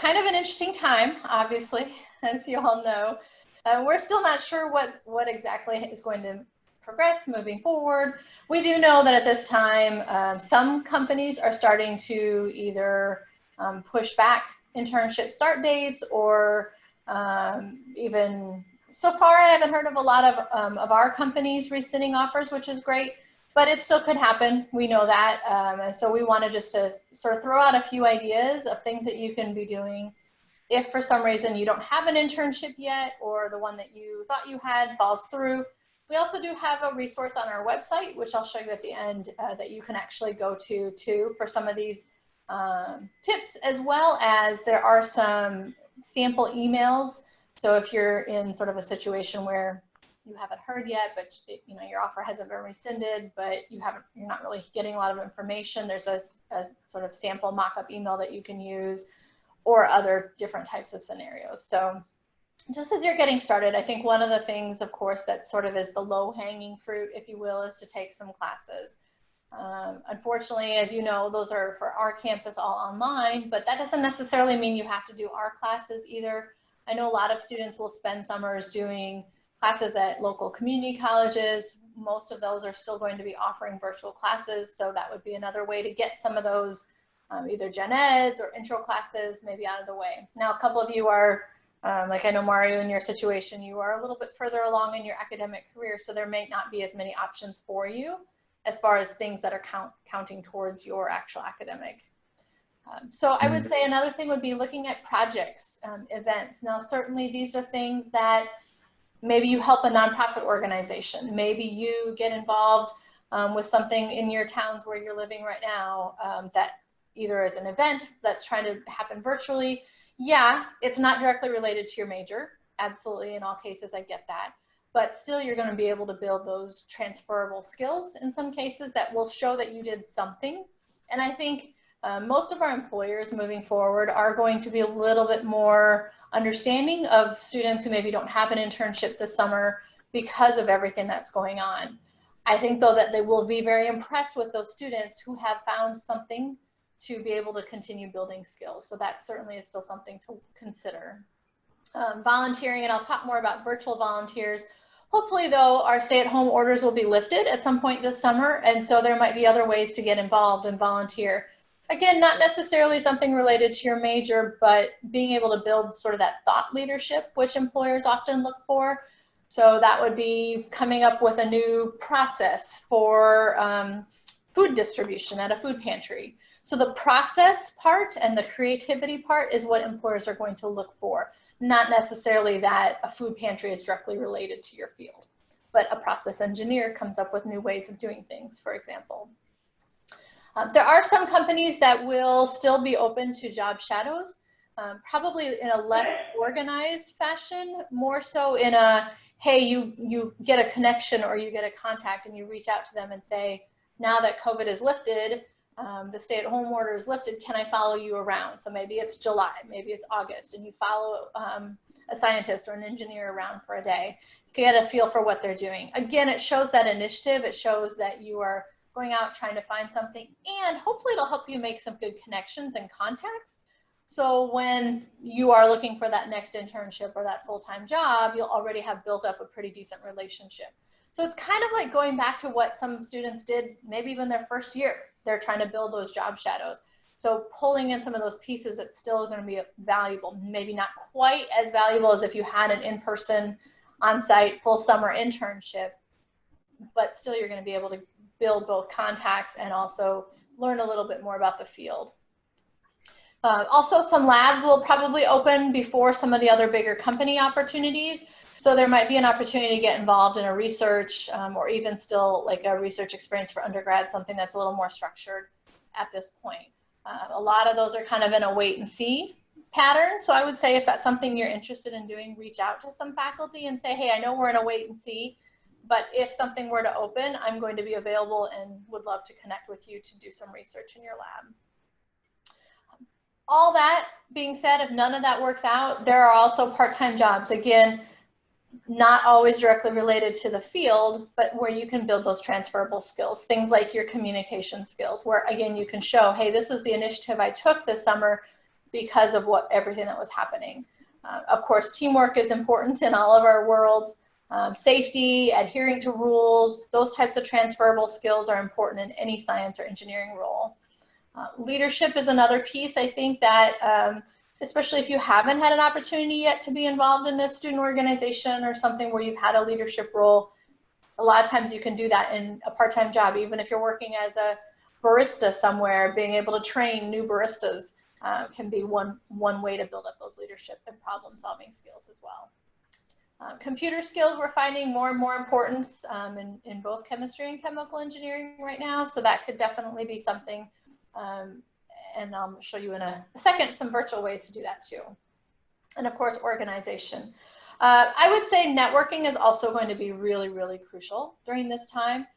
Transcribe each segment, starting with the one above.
kind of an interesting time, obviously, as you all know. We're still not sure what exactly is going to progress moving forward. We do know that at this time, some companies are starting to either push back internship start dates, or even so far I haven't heard of a lot of our companies rescinding offers, which is great, but it still could happen. We know that, and so we wanted just to sort of throw out a few ideas of things that you can be doing if for some reason you don't have an internship yet, or the one that you thought you had falls through. We also do have a resource on our website, which I'll show you at the end, that you can actually go to too for some of these tips, as well as there are some sample emails. So if you're in sort of a situation where you haven't heard yet, but you know your offer hasn't been rescinded, but you're not really getting a lot of information, there's a sort of sample mock-up email that you can use, or other different types of scenarios. So just as you're getting started, I think one of the things, of course, that sort of is the low-hanging fruit, if you will, is to take some classes. Unfortunately, as you know, those are for our campus all online, but that doesn't necessarily mean you have to do our classes either. I know a lot of students will spend summers doing classes at local community colleges. Most of those are still going to be offering virtual classes, so that would be another way to get some of those either gen eds or intro classes maybe out of the way. Now, a couple of you are, like I know Mario, in your situation, you are a little bit further along in your academic career, so there may not be as many options for you as far as things that are counting towards your actual academic. So I would say another thing would be looking at projects, events. Now, certainly these are things that maybe you help a nonprofit organization. Maybe you get involved with something in your towns where you're living right now that either is an event that's trying to happen virtually. Yeah, it's not directly related to your major. Absolutely, in all cases, I get that. But still, you're going to be able to build those transferable skills in some cases that will show that you did something. And I think most of our employers moving forward are going to be a little bit more understanding of students who maybe don't have an internship this summer because of everything that's going on. I think, though, that they will be very impressed with those students who have found something to be able to continue building skills. So that certainly is still something to consider. Volunteering, and I'll talk more about virtual volunteers. Hopefully, though, our stay-at-home orders will be lifted at some point this summer, and so there might be other ways to get involved and volunteer. Again, not necessarily something related to your major, but being able to build sort of that thought leadership, which employers often look for. So that would be coming up with a new process for food distribution at a food pantry. So the process part and the creativity part is what employers are going to look for, not necessarily that a food pantry is directly related to your field, but a process engineer comes up with new ways of doing things, for example. There are some companies that will still be open to job shadows, probably in a less organized fashion, more so in a, hey, you get a connection or you get a contact and you reach out to them and say, now that COVID is lifted, the stay-at-home order is lifted, can I follow you around? So maybe it's July, maybe it's August, and you follow a scientist or an engineer around for a day, get a feel for what they're doing. Again, it shows that initiative. It shows that you are going out trying to find something, and hopefully it'll help you make some good connections and contacts. So when you are looking for that next internship or that full-time job, you'll already have built up a pretty decent relationship. So it's kind of like going back to what some students did, maybe even their first year. They're trying to build those job shadows. So pulling in some of those pieces, it's still going to be valuable. Maybe not quite as valuable as if you had an in-person, on-site, full summer internship, but still you're going to be able to build both contacts and also learn a little bit more about the field. Also, some labs will probably open before some of the other bigger company opportunities. So there might be an opportunity to get involved in a research or even still like a research experience for undergrad, something that's a little more structured at this point. A lot of those are kind of in a wait and see pattern. So I would say if that's something you're interested in doing, reach out to some faculty and say, hey, I know we're in a wait and see, but if something were to open, I'm going to be available and would love to connect with you to do some research in your lab. All that being said, if none of that works out, there are also part-time jobs. Again, not always directly related to the field, but where you can build those transferable skills, things like your communication skills, where again, you can show, hey, this is the initiative I took this summer because of everything that was happening. Of course, teamwork is important in all of our worlds. Safety, adhering to rules, those types of transferable skills are important in any science or engineering role. Leadership is another piece, I think, that especially if you haven't had an opportunity yet to be involved in a student organization or something where you've had a leadership role, a lot of times you can do that in a part-time job. Even if you're working as a barista somewhere, being able to train new baristas can be one way to build up those leadership and problem-solving skills as well. Computer skills we're finding more and more importance in both chemistry and chemical engineering right now, so that could definitely be something, and I'll show you in a second some virtual ways to do that too. And of course, organization. I would say networking is also going to be really, really crucial during this time.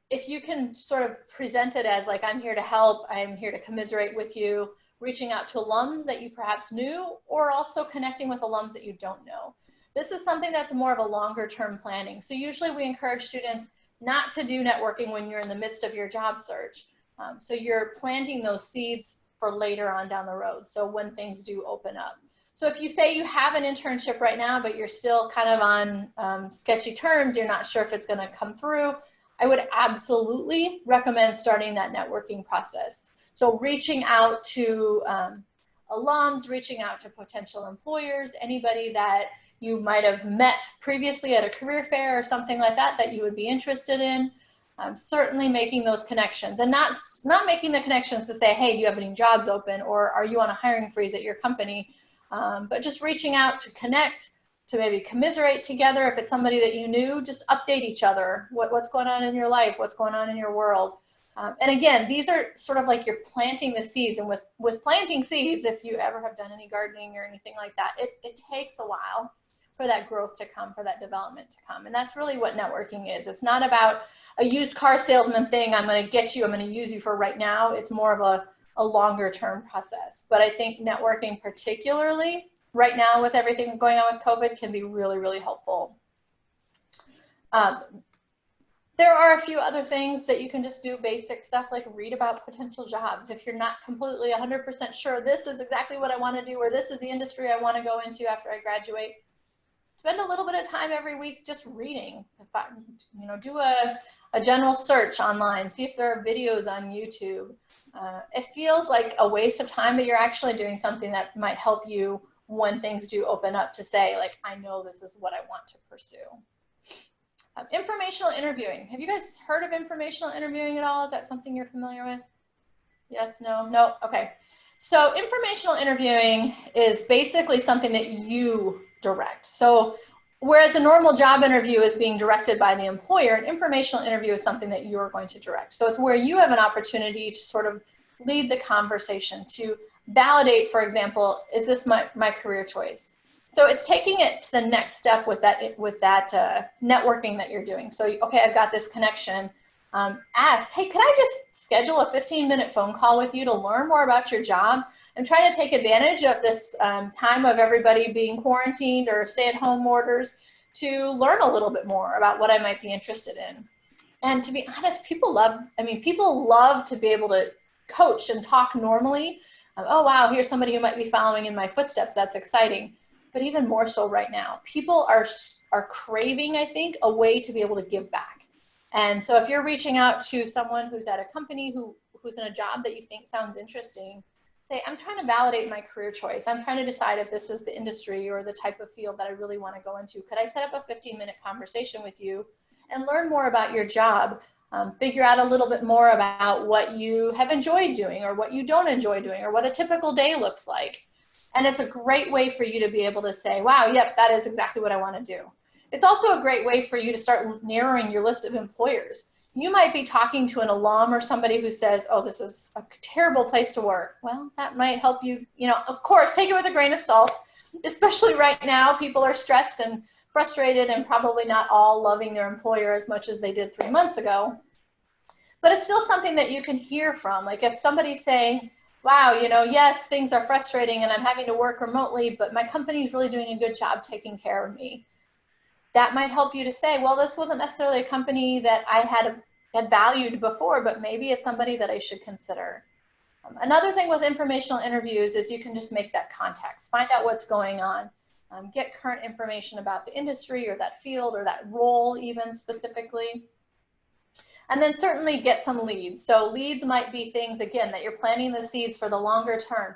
If you can sort of present it as like, I'm here to help, I'm here to commiserate with you, reaching out to alums that you perhaps knew, or also connecting with alums that you don't know. This is something that's more of a longer term planning. So usually we encourage students not to do networking when you're in the midst of your job search. So you're planting those seeds for later on down the road, so when things do open up. So if you say you have an internship right now, but you're still kind of on sketchy terms, you're not sure if it's going to come through, I would absolutely recommend starting that networking process. So reaching out to alums, reaching out to potential employers, anybody that you might have met previously at a career fair or something like that that you would be interested in. Certainly making those connections, and not making the connections to say, hey, do you have any jobs open, or are you on a hiring freeze at your company? But just reaching out to connect, to maybe commiserate together. If it's somebody that you knew, just update each other. What's going on in your life? What's going on in your world? And again, these are sort of like you're planting the seeds. And with planting seeds, if you ever have done any gardening or anything like that, it takes a while for that growth to come, for that development to come. And that's really what networking is. It's not about a used car salesman thing, I'm going to get you, I'm going to use you for right now. It's more of a longer term process. But I think networking, particularly right now with everything going on with COVID, can be really, really helpful. There are a few other things that you can just do, basic stuff like read about potential jobs. If you're not completely 100% sure this is exactly what I want to do, or this is the industry I want to go into after I graduate, spend a little bit of time every week just reading. Do a general search online, see if there are videos on YouTube. It feels like a waste of time, but you're actually doing something that might help you when things do open up to say, like, I know this is what I want to pursue. Informational interviewing. Have you guys heard of informational interviewing at all? Is that something you're familiar with? Yes, no, no, okay. So informational interviewing is basically something that you direct. So whereas a normal job interview is being directed by the employer, an informational interview is something that you're going to direct. So it's where you have an opportunity to sort of lead the conversation, to validate, for example, is this my career choice? So it's taking it to the next step with that networking that you're doing. So, okay, I've got this connection. Ask, hey, can I just schedule a 15-minute phone call with you to learn more about your job? I'm trying to take advantage of this time of everybody being quarantined or stay-at-home orders to learn a little bit more about what I might be interested in. And to be honest, people love to be able to coach and talk normally. Oh, wow, here's somebody who might be following in my footsteps. That's exciting. But even more so right now, people are craving, I think, a way to be able to give back. And so if you're reaching out to someone who's at a company who's in a job that you think sounds interesting, say, I'm trying to validate my career choice. I'm trying to decide if this is the industry or the type of field that I really want to go into. Could I set up a 15-minute conversation with you and learn more about your job? Figure out a little bit more about what you have enjoyed doing or what you don't enjoy doing or what a typical day looks like. And it's a great way for you to be able to say, wow, yep, that is exactly what I want to do. It's also a great way for you to start narrowing your list of employers. You might be talking to an alum or somebody who says, oh, this is a terrible place to work. Well, that might help you, of course, take it with a grain of salt, especially right now. People are stressed and frustrated and probably not all loving their employer as much as they did 3 months ago. But it's still something that you can hear from. Like if somebody's saying, wow, yes, things are frustrating and I'm having to work remotely, but my company's really doing a good job taking care of me. That might help you to say, well, this wasn't necessarily a company that I had valued before, but maybe it's somebody that I should consider. Another thing with informational interviews is you can just make that context, find out what's going on, get current information about the industry or that field or that role even specifically. And then certainly get some leads. So leads might be things, again, that you're planting the seeds for the longer term,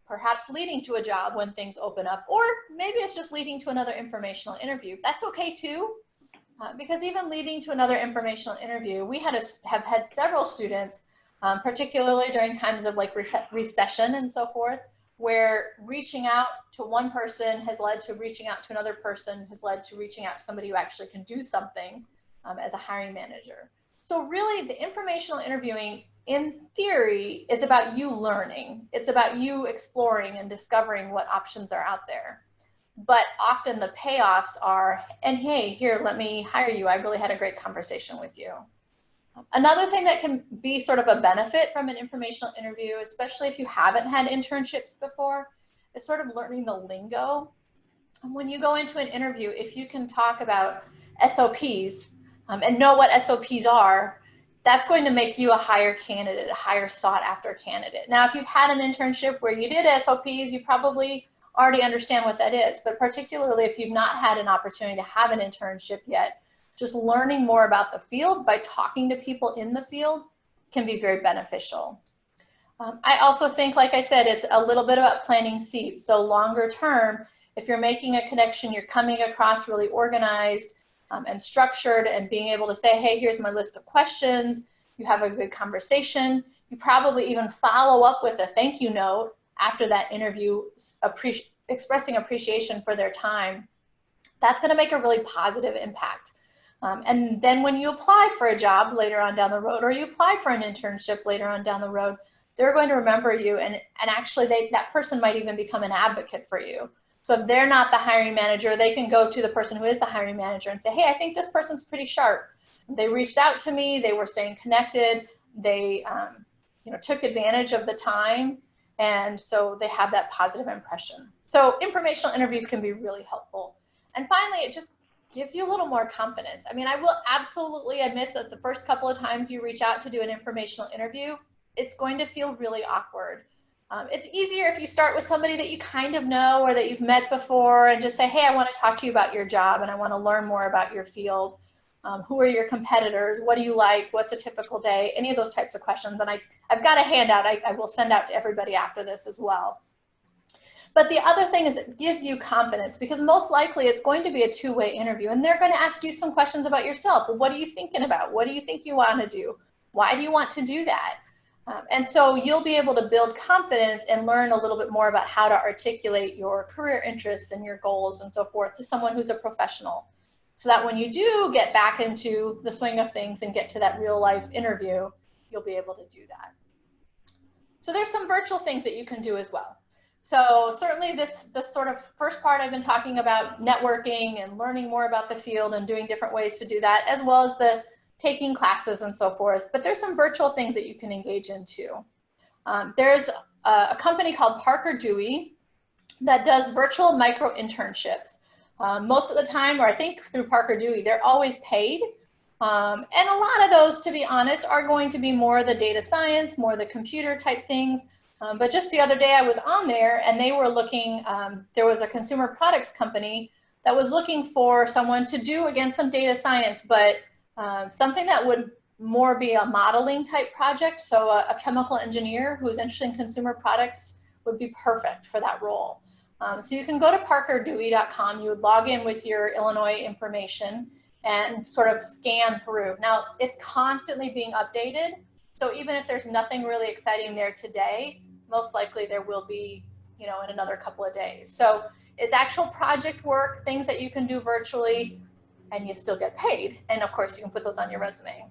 perhaps leading to a job when things open up, or maybe it's just leading to another informational interview. That's okay too, because even leading to another informational interview, we have had several students, particularly during times of like recession and so forth, where reaching out to one person has led to reaching out to another person, has led to reaching out to somebody who actually can do something as a hiring manager. So really, the informational interviewing, in theory, is about you learning. It's about you exploring and discovering what options are out there. But often the payoffs are, and hey, here, let me hire you. I really had a great conversation with you. Another thing that can be sort of a benefit from an informational interview, especially if you haven't had internships before, is sort of learning the lingo. And when you go into an interview, if you can talk about SOPs, and know what SOPs are, that's going to make you a higher candidate, a higher sought after candidate. Now, if you've had an internship where you did SOPs, you probably already understand what that is, but particularly if you've not had an opportunity to have an internship yet, just learning more about the field by talking to people in the field can be very beneficial. I also think, like I said, it's a little bit about planting seeds. So longer term, if you're making a connection, you're coming across really organized, and structured, and being able to say, hey, here's my list of questions, you have a good conversation, you probably even follow up with a thank you note after that interview, expressing appreciation for their time. That's going to make a really positive impact. And then when you apply for a job later on down the road, or you apply for an internship later on down the road, they're going to remember you, and actually that person might even become an advocate for you. So if they're not the hiring manager, they can go to the person who is the hiring manager and say, hey, I think this person's pretty sharp. They reached out to me, they were staying connected, they took advantage of the time, and so they have that positive impression. So informational interviews can be really helpful. And finally, it just gives you a little more confidence. I mean, I will absolutely admit that the first couple of times you reach out to do an informational interview, it's going to feel really awkward. It's easier if you start with somebody that you kind of know or that you've met before and just say, hey, I want to talk to you about your job and I want to learn more about your field. Who are your competitors? What do you like? What's a typical day? Any of those types of questions. And I've got a handout I will send out to everybody after this as well. But the other thing is it gives you confidence, because most likely it's going to be a two-way interview and they're going to ask you some questions about yourself. What are you thinking about? What do you think you want to do? Why do you want to do that? And so you'll be able to build confidence and learn a little bit more about how to articulate your career interests and your goals and so forth to someone who's a professional, so that when you do get back into the swing of things and get to that real life interview, you'll be able to do that. So there's some virtual things that you can do as well. So certainly this sort of first part I've been talking about networking and learning more about the field and doing different ways to do that, as well as the taking classes and so forth. But there's some virtual things that you can engage in too. There's a company called Parker Dewey that does virtual micro internships. Most of the time, or I think through Parker Dewey, they're always paid. And a lot of those, to be honest, are going to be more the data science, more the computer type things. But just the other day I was on there and they were looking, there was a consumer products company that was looking for someone to do, again, some data science, but something that would more be a modeling type project. So a chemical engineer who's interested in consumer products would be perfect for that role. So you can go to parkerdewey.com, you would log in with your Illinois information and sort of scan through. Now, it's constantly being updated. So even if there's nothing really exciting there today, most likely there will be, in another couple of days. So it's actual project work, things that you can do virtually, and you still get paid. And of course, you can put those on your resume.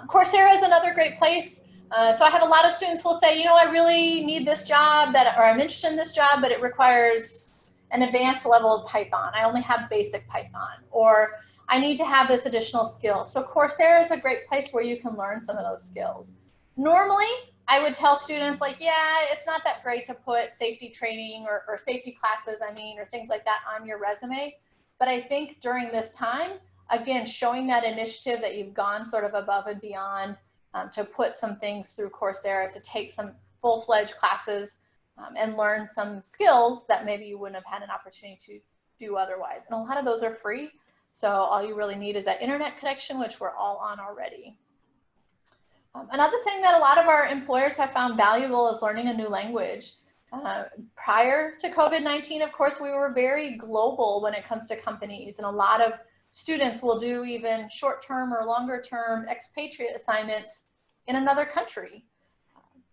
Coursera is another great place. So I have a lot of students who will say, I really need this job, or I'm interested in this job, but it requires an advanced level of Python. I only have basic Python, or I need to have this additional skill. So Coursera is a great place where you can learn some of those skills. Normally, I would tell students it's not that great to put safety training or safety classes, or things like that on your resume. But I think during this time, again, showing that initiative that you've gone sort of above and beyond, to put some things through Coursera, to take some full-fledged classes and learn some skills that maybe you wouldn't have had an opportunity to do otherwise. And a lot of those are free. So all you really need is that internet connection, which we're all on already. Another thing that a lot of our employers have found valuable is learning a new language. Prior to COVID-19, of course, we were very global when it comes to companies, and a lot of students will do even short-term or longer-term expatriate assignments in another country.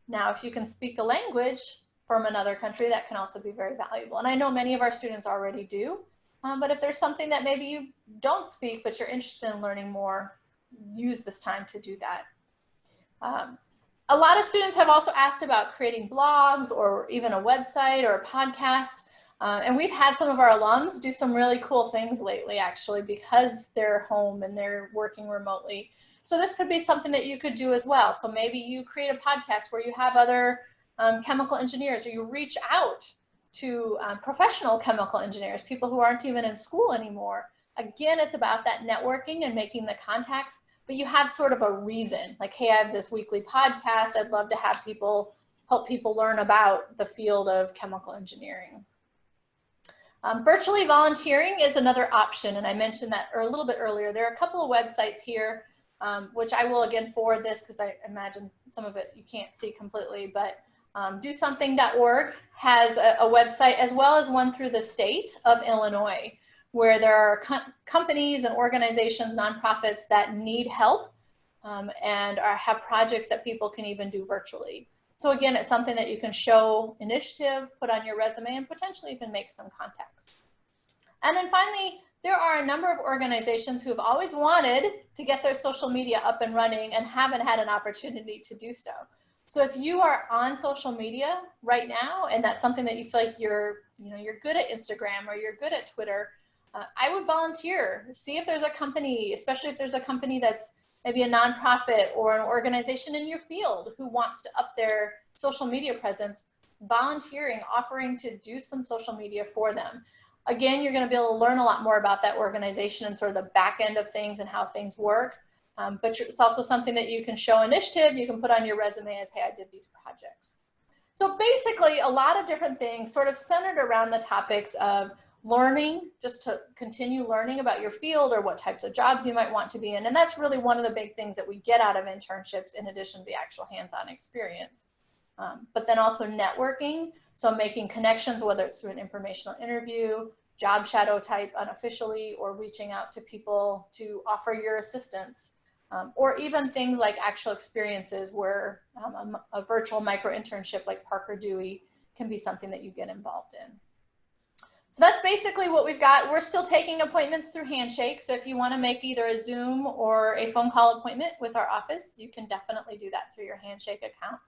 Now, if you can speak a language from another country, that can also be very valuable. And I know many of our students already do, but if there's something that maybe you don't speak, but you're interested in learning more, use this time to do that. A lot of students have also asked about creating blogs or even a website or a podcast. And we've had some of our alums do some really cool things lately, actually, because they're home and they're working remotely. So this could be something that you could do as well. So maybe you create a podcast where you have other chemical engineers, or you reach out to professional chemical engineers, people who aren't even in school anymore. Again, it's about that networking and making the contacts, but you have sort of a reason, like, hey, I have this weekly podcast. I'd love to have people help people learn about the field of chemical engineering. Virtually volunteering is another option, and I mentioned that a little bit earlier. There are a couple of websites here, which I will again forward this because I imagine some of it you can't see completely, but DoSomething.org has a website, as well as one through the state of Illinois, where there are companies and organizations, nonprofits that need help and have projects that people can even do virtually. So again, it's something that you can show initiative, put on your resume, and potentially even make some contacts. And then finally, there are a number of organizations who have always wanted to get their social media up and running and haven't had an opportunity to do so. So if you are on social media right now, and that's something that you feel like you're good at Instagram or you're good at Twitter, I would volunteer. See if there's a company, especially if there's a company that's maybe a nonprofit or an organization in your field who wants to up their social media presence, volunteering, offering to do some social media for them. Again, you're going to be able to learn a lot more about that organization and sort of the back end of things and how things work. But it's also something that you can show initiative. You can put on your resume as, hey, I did these projects. So basically, a lot of different things sort of centered around the topics of learning, just to continue learning about your field or what types of jobs you might want to be in. And that's really one of the big things that we get out of internships, in addition to the actual hands-on experience. But then also networking, so making connections, whether it's through an informational interview, job shadow type unofficially, or reaching out to people to offer your assistance, or even things like actual experiences where a virtual micro internship like Parker Dewey can be something that you get involved in. So that's basically what we've got. We're still taking appointments through Handshake. So if you want to make either a Zoom or a phone call appointment with our office, you can definitely do that through your Handshake account.